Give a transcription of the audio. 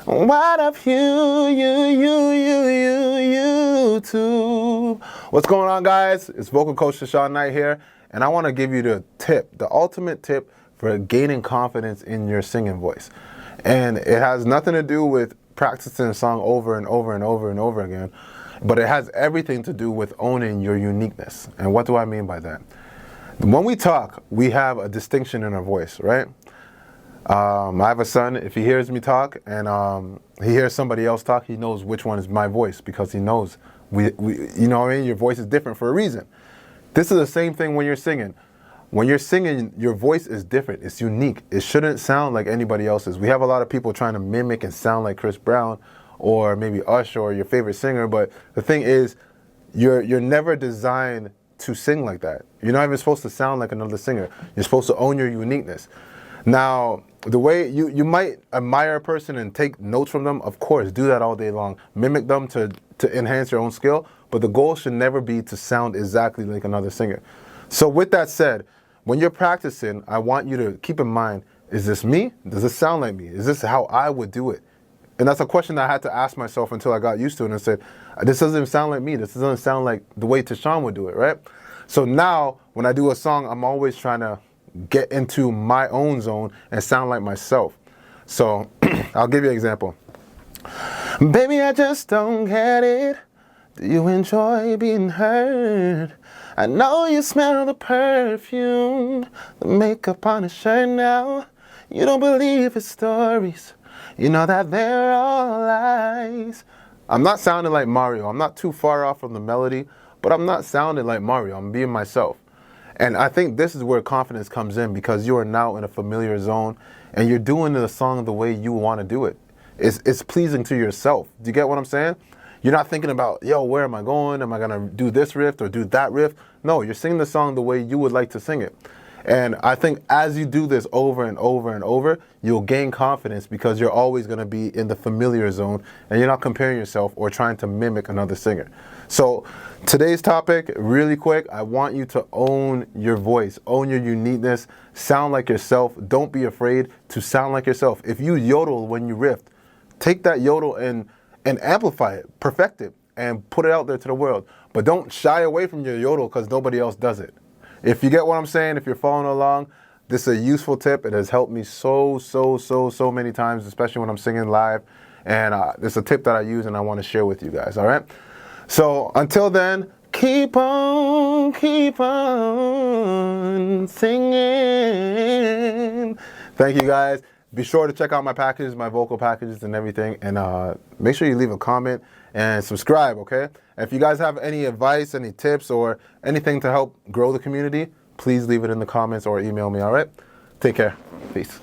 What of YouTube? What's going on, guys? It's vocal coach Tyshan Knight here, and I want to give you the tip, the ultimate tip for gaining confidence in your singing voice. And it has nothing to do with practicing a song over and over and over and over again, but it has everything to do with owning your uniqueness. And what do I mean by that? When we talk, we have a distinction in our voice, right? I have a son. If he hears me talk and he hears somebody else talk, he knows which one is my voice, because he knows you know what I mean? Your voice is different for a reason. This is the same thing when you're singing. When you're singing, your voice is different. It's unique. It shouldn't sound like anybody else's. We have a lot of people trying to mimic and sound like Chris Brown or maybe Usher or your favorite singer, but the thing is, you're never designed to sing like that. You're not even supposed to sound like another singer. You're supposed to own your uniqueness. Now, the way you might admire a person and take notes from them, of course, do that all day long. Mimic them to enhance your own skill, but the goal should never be to sound exactly like another singer. So with that said, when you're practicing, I want you to keep in mind, is this me? Does this sound like me? Is this how I would do it? And that's a question that I had to ask myself until I got used to it, and I said, this doesn't sound like me. This doesn't sound like the way Tyshan would do it, right? So now, when I do a song, I'm always trying to get into my own zone and sound like myself. So I'll give you an example. Baby, I just don't get it. Do you enjoy being heard? I know you smell the perfume, the makeup on his shirt now. You don't believe his stories. You know that they're all lies. I'm not sounding like Mario. I'm not too far off from the melody, but I'm not sounding like Mario. I'm being myself. And I think this is where confidence comes in, because you are now in a familiar zone and you're doing the song the way you want to do it. It's pleasing to yourself. Do you get what I'm saying? You're not thinking about, yo, where am I going? Am I going to do this riff or do that riff? No, you're singing the song the way you would like to sing it. And I think as you do this over and over and over, you'll gain confidence, because you're always going to be in the familiar zone and you're not comparing yourself or trying to mimic another singer. So today's topic, really quick, I want you to own your voice, own your uniqueness, sound like yourself. Don't be afraid to sound like yourself. If you yodel when you riff, take that yodel and amplify it, perfect it, and put it out there to the world. But don't shy away from your yodel because nobody else does it. If you get what I'm saying, if you're following along, this is a useful tip. It has helped me so many times, especially when I'm singing live. And this is a tip that I use and I want to share with you guys, all right? So until then, keep on singing. Thank you, guys. Be sure to check out my packages, my vocal packages and everything. And make sure you leave a comment and subscribe, okay? And if you guys have any advice, any tips, or anything to help grow the community, please leave it in the comments or email me, all right? Take care. Peace.